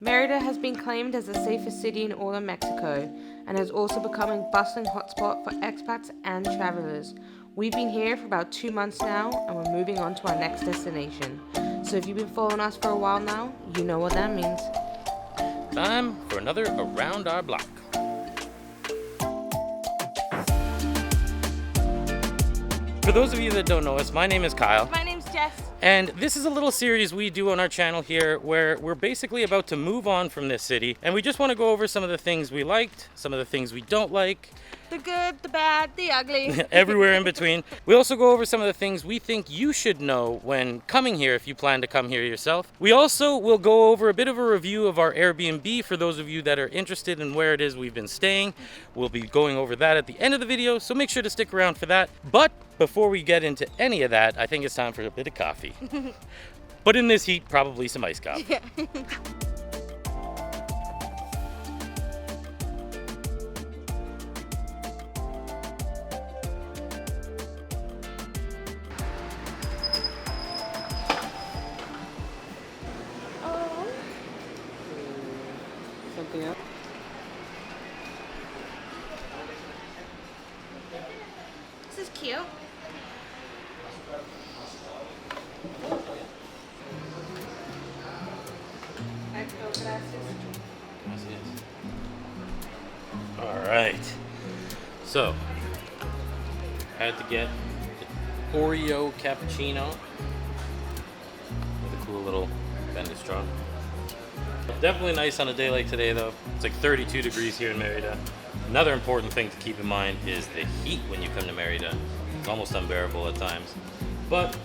Merida has been claimed as the safest city in all of Mexico and has also become a bustling hotspot for expats and travelers. We've been here for about 2 months now and we're moving on to our next destination. So if you've been following us for a while now, you know what that means. Time for another Around Our Block. For those of you that don't know us, my name is Kyle. My name's Jess. And this is a little series we do on our channel here where we're basically about to move on from this city. And we just want to go over some of the things we liked, some of the things we don't like. The good, the bad, the ugly. Everywhere in between. We also go over some of the things we think you should know when coming here if you plan to come here yourself. We also will go over a bit of a review of our Airbnb for those of you that are interested in where it is we've been staying. We'll be going over that at the end of the video, so make sure to stick around for that. But before we get into any of that, I think it's time for a bit of coffee. But in this heat, probably some iced coffee. Yeah. Something else? This is cute. All right. So, had to get the Oreo cappuccino with a cool little bendy straw. Definitely nice on a day like today though. It's like 32 degrees here in Merida. Another important thing to keep in mind is the heat when you come to Merida. It's almost unbearable at times. But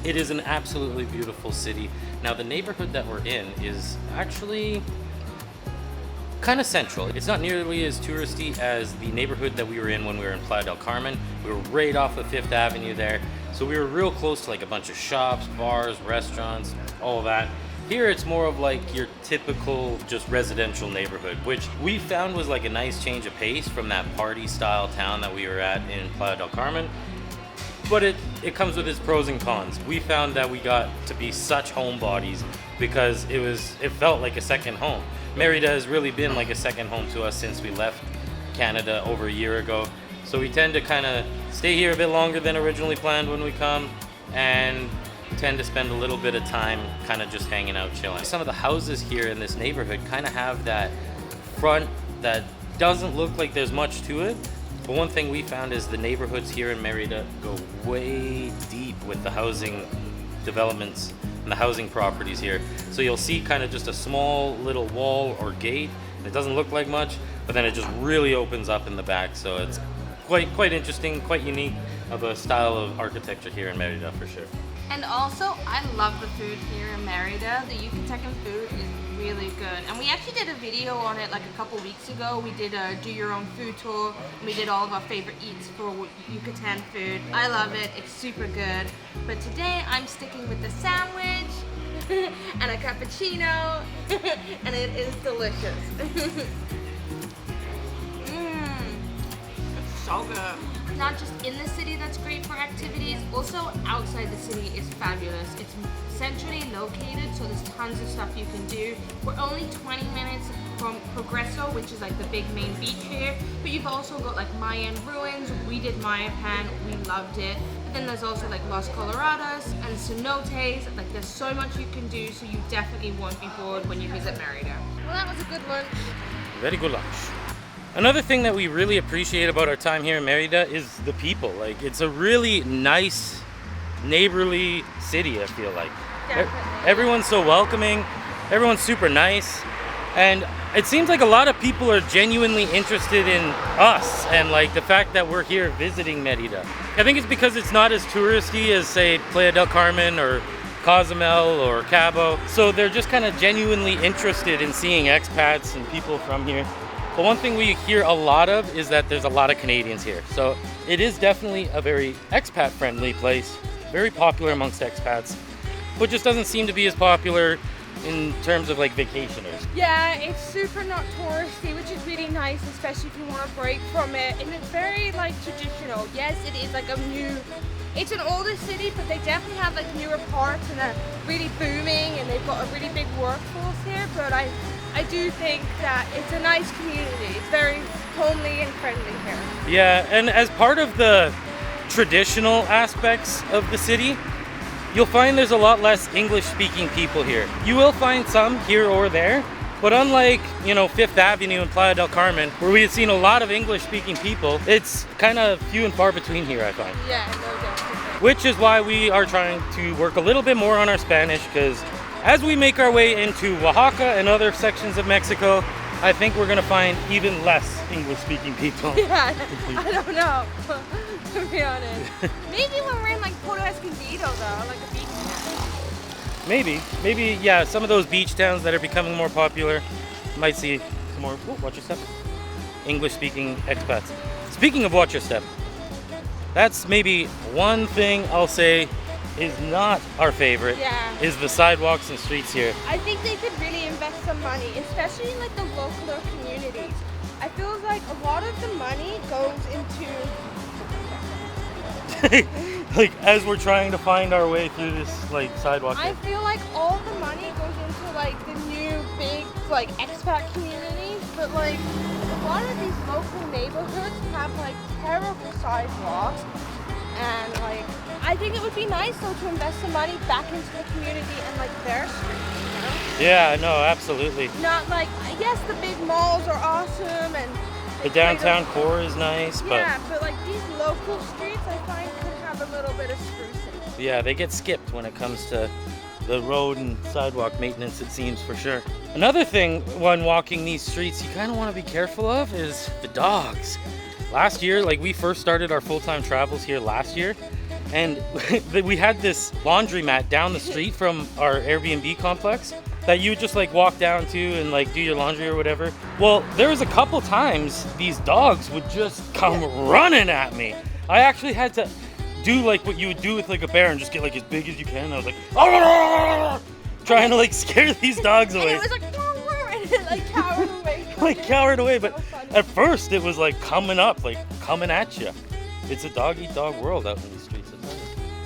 it is an absolutely beautiful city. Now the neighborhood that we're in is actually kind of central. It's not nearly as touristy as the neighborhood that we were in when we were in Playa del Carmen. We were right off of 5th Avenue there. So we were real close to like a bunch of shops, bars, restaurants, all of that. Here it's more of like your typical just residential neighborhood, which we found was like a nice change of pace from that party style town that we were at in Playa del Carmen. But it comes with its pros and cons. We found that we got to be such homebodies because it felt like a second home. Merida has really been like a second home to us since we left Canada over a year ago. So we tend to kind of stay here a bit longer than originally planned when we come and tend to spend a little bit of time kind of just hanging out, chilling. Some of the houses here in this neighborhood kind of have that front that doesn't look like there's much to it. But one thing we found is the neighborhoods here in Merida go way deep with the housing developments and the housing properties here. So you'll see kind of just a small little wall or gate. It doesn't look like much, but then it just really opens up in the back. So it's quite interesting, quite unique of a style of architecture here in Merida for sure. And also, I love the food here in Merida. The Yucatan food is really good. And we actually did a video on it like a couple weeks ago. We did a do your own food tour. And we did all of our favorite eats for Yucatan food. I love it, it's super good. But today I'm sticking with the sandwich and a cappuccino and it is delicious. It's so good. Not just in the city that's great for activities, also outside the city is fabulous. It's centrally located, so there's tons of stuff you can do. We're only 20 minutes from Progreso, which is like the big main beach here, but you've also got like Mayan ruins. We did Mayapan, we loved it. But then there's also like Los Colorados and cenotes. Like there's so much you can do, so you definitely won't be bored when you visit Merida. Well, that was a good lunch. Very good lunch. Another thing that we really appreciate about our time here in Merida is the people. Like, it's a really nice, neighborly city, I feel like. Definitely. Everyone's so welcoming, everyone's super nice, and it seems like a lot of people are genuinely interested in us and like the fact that we're here visiting Merida. I think it's because it's not as touristy as, say, Playa del Carmen or Cozumel or Cabo, so they're just kind of genuinely interested in seeing expats and people from here. But one thing we hear a lot of is that there's a lot of Canadians here. So it is definitely a very expat-friendly place, very popular amongst expats, but just doesn't seem to be as popular in terms of like vacationers. Yeah, it's super not touristy, which is really nice, especially if you want to break from it. And it's very like traditional. Yes, it is like a new it's an older city, but they definitely have like newer parts and are really booming, and they've got a really big workforce here. But I do think that it's a nice community. It's very homely and friendly here. Yeah, and as part of the traditional aspects of the city, you'll find there's a lot less English-speaking people here. You will find some here or there, but unlike, Fifth Avenue and Playa del Carmen, where we had seen a lot of English-speaking people, it's kind of few and far between here, I find. Yeah, no doubt. Which is why we are trying to work a little bit more on our Spanish, because as we make our way into Oaxaca and other sections of Mexico, I think we're gonna find even less English-speaking people. Yeah, I don't know, to be honest. Maybe when we're in like Puerto Escondido though, like a beach town. Maybe, yeah, some of those beach towns that are becoming more popular might see some more, watch your step, English-speaking expats. Speaking of watch your step, that's maybe one thing I'll say is not our favorite, is the sidewalks and streets here. I think they could really invest some money, especially in like the local communities. I feel like a lot of the money goes into like as we're trying to find our way through this like sidewalk. I feel like all the money goes into like the new big like expat communities, but like a lot of these local neighborhoods have like terrible sidewalks, and like I think it would be nice though to invest some money back into the community and like their streets, Yeah, no, absolutely. Not like, yes, the big malls are awesome and the downtown core is nice, but like these local streets I find could have a little bit of sprucing. Yeah, they get skipped when it comes to the road and sidewalk maintenance, it seems, for sure. Another thing when walking these streets you kind of want to be careful of is the dogs. Last year, like we first started our full-time travels here last year, and we had this laundromat down the street from our Airbnb complex that you would just like walk down to and like do your laundry or whatever. Well, there was a couple times these dogs would just come running at me. I actually had to do like what you would do with like a bear and just get like as big as you can. I was like, "Arr!" trying to like scare these dogs away. And it was like, and it like cowered away. Like cowered away, but So funny. at first it was like coming up, like coming at you. It's a dog-eat-dog world out in the streets.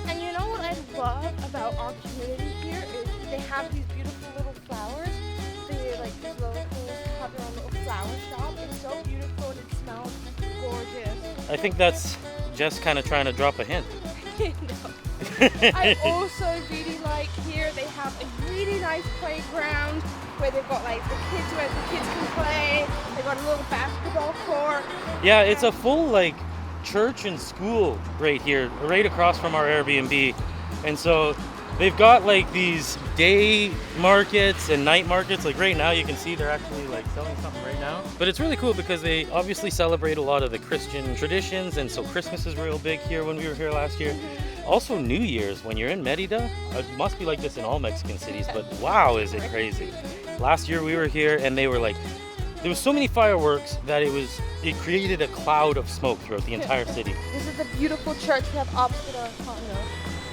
And you know what I love about our community here is they have these beautiful little flowers. They like these locals have their own little flower shop. It's so beautiful and it smells gorgeous. I think that's just kind of trying to drop a hint. No. I also really like here they have a really nice playground where they've got like the kids where the kids can play. They've got a little basketball court. Yeah, it's a full like church and school right here, right across from our Airbnb. And so they've got like these day markets and night markets. Like right now you can see they're actually like selling something right now. But it's really cool because they obviously celebrate a lot of the Christian traditions, and so Christmas is real big here when we were here last year. Also New Year's, when you're in Merida, it must be like this in all Mexican cities, but wow, is it crazy. Last year we were here and they were like, there was so many fireworks that it created a cloud of smoke throughout the entire city. This is the beautiful church we have opposite our condo.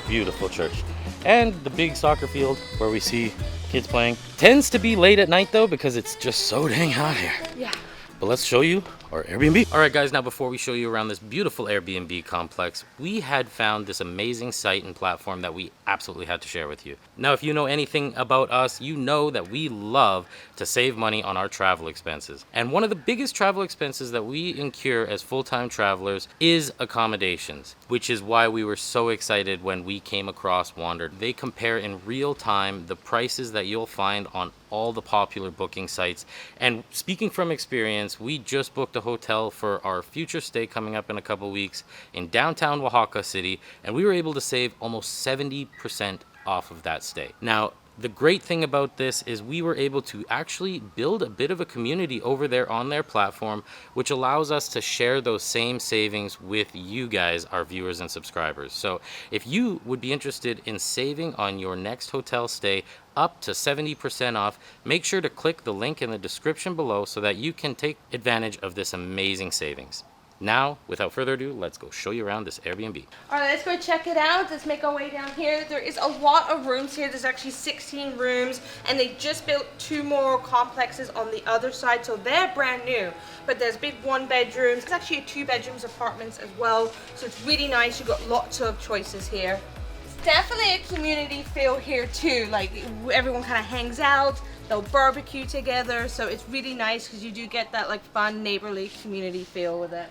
Beautiful church. And the big soccer field where we see kids playing. Tends to be late at night though because it's just so dang hot here. Yeah. But let's show you our Airbnb. All right guys, now before we show you around this beautiful Airbnb complex, we had found this amazing site and platform that we absolutely had to share with you. Now, if you know anything about us, you know that we love to save money on our travel expenses. And one of the biggest travel expenses that we incur as full-time travelers is accommodations, which is why we were so excited when we came across Wandered. They compare in real time the prices that you'll find on all the popular booking sites. And speaking from experience, we just booked a hotel for our future stay coming up in a couple weeks in downtown Oaxaca City, and we were able to save almost 70% off of that stay. Now, the great thing about this is we were able to actually build a bit of a community over there on their platform, which allows us to share those same savings with you guys, our viewers and subscribers. So if you would be interested in saving on your next hotel stay up to 70% off, make sure to click the link in the description below so that you can take advantage of this amazing savings. Now, without further ado, let's go show you around this Airbnb. All right, let's go check it out. Let's make our way down here. There is a lot of rooms here. There's actually 16 rooms, and they just built 2 more complexes on the other side, so they're brand new. But there's big 1 bedrooms. It's actually a 2 bedrooms apartments as well, so it's really nice. You've got lots of choices here. It's definitely a community feel here too. Like everyone kind of hangs out. They'll barbecue together, so it's really nice because you do get that like fun neighborly community feel with it.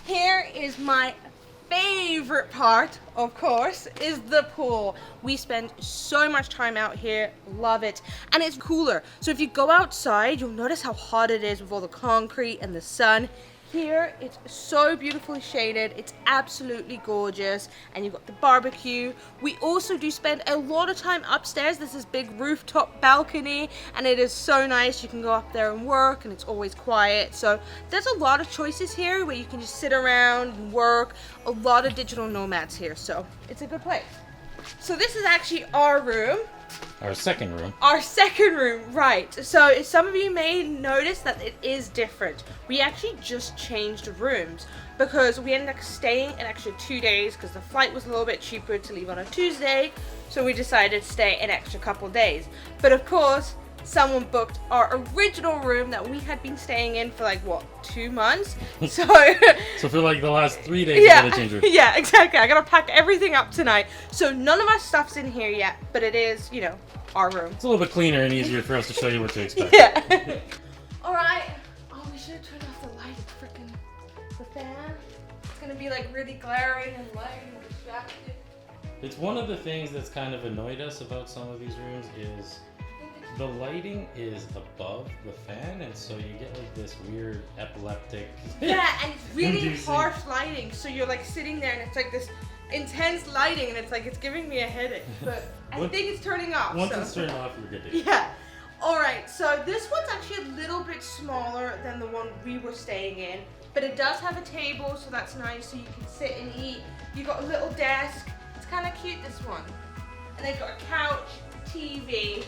Here is my favorite part, of course, is the pool. We spend so much time out here, love it, and it's cooler. So if you go outside, you'll notice how hot it is with all the concrete and the sun. Here, it's so beautifully shaded. It's absolutely gorgeous, and you've got the barbecue. We also do spend a lot of time upstairs. There's this big rooftop balcony, and it is so nice. You can go up there and work, and it's always quiet. So there's a lot of choices here where you can just sit around and work. A lot of digital nomads here, so it's a good place. So this is actually our room. Our second room. Our second room, right. So some of you may notice that it is different. We actually just changed rooms because we ended up staying an extra 2 days because the flight was a little bit cheaper to leave on a Tuesday. So we decided to stay an extra couple days. But of course, someone booked our original room that we had been staying in for like, what, 2 months? So So for like the last 3 days, yeah, you gotta change rooms. yeah, exactly. I gotta pack everything up tonight. So none of our stuff's in here yet, but it is, you know, our room. It's a little bit cleaner and easier for us to show you what to expect. Yeah. All right. Oh, we should have turned off the light. Freaking the fan. It's gonna be like really glaring and lighting and distracting. It's one of the things that's kind of annoyed us about some of these rooms is the lighting is above the fan, and so you get like this weird epileptic. Yeah, and it's really inducing. harsh lighting. So you're like sitting there, and it's like this intense lighting, and it's like it's giving me a headache. But I think it's turning off. Once so. it's turned off, you're good to go. Yeah. All right. So this one's actually a little bit smaller than the one we were staying in, but it does have a table, so that's nice. So you can sit and eat. You got a little desk. It's kind of cute, this one. And they've got a couch, TV.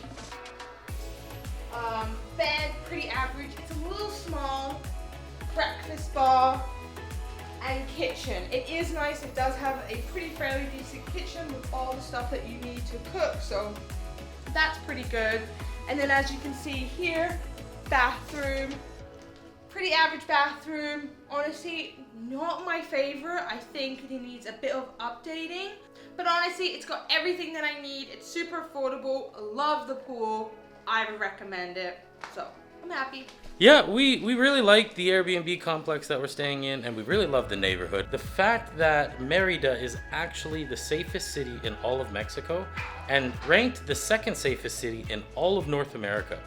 Bed, pretty average. It's a little small. Breakfast bar and kitchen. It is nice. It does have a pretty fairly decent kitchen with all the stuff that you need to cook. So that's pretty good. And then as you can see here, bathroom. Pretty average bathroom. Honestly, not my favorite. I think it needs a bit of updating. But honestly, it's got everything that I need. It's super affordable. I love the pool. I would recommend it. So I'm happy. Yeah, we really like the Airbnb complex that we're staying in, and we really love the neighborhood. The fact that Merida is actually the safest city in all of Mexico and ranked the 2nd safest city in all of North America.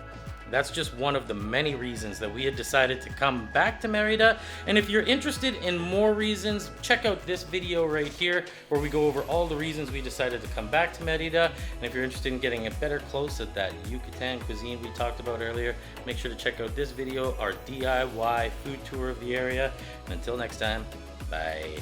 That's just one of the many reasons that we had decided to come back to Merida. And if you're interested in more reasons, check out this video right here where we go over all the reasons we decided to come back to Merida. And if you're interested in getting a better close at that Yucatan cuisine we talked about earlier, make sure to check out this video, our DIY food tour of the area. And until next time, bye.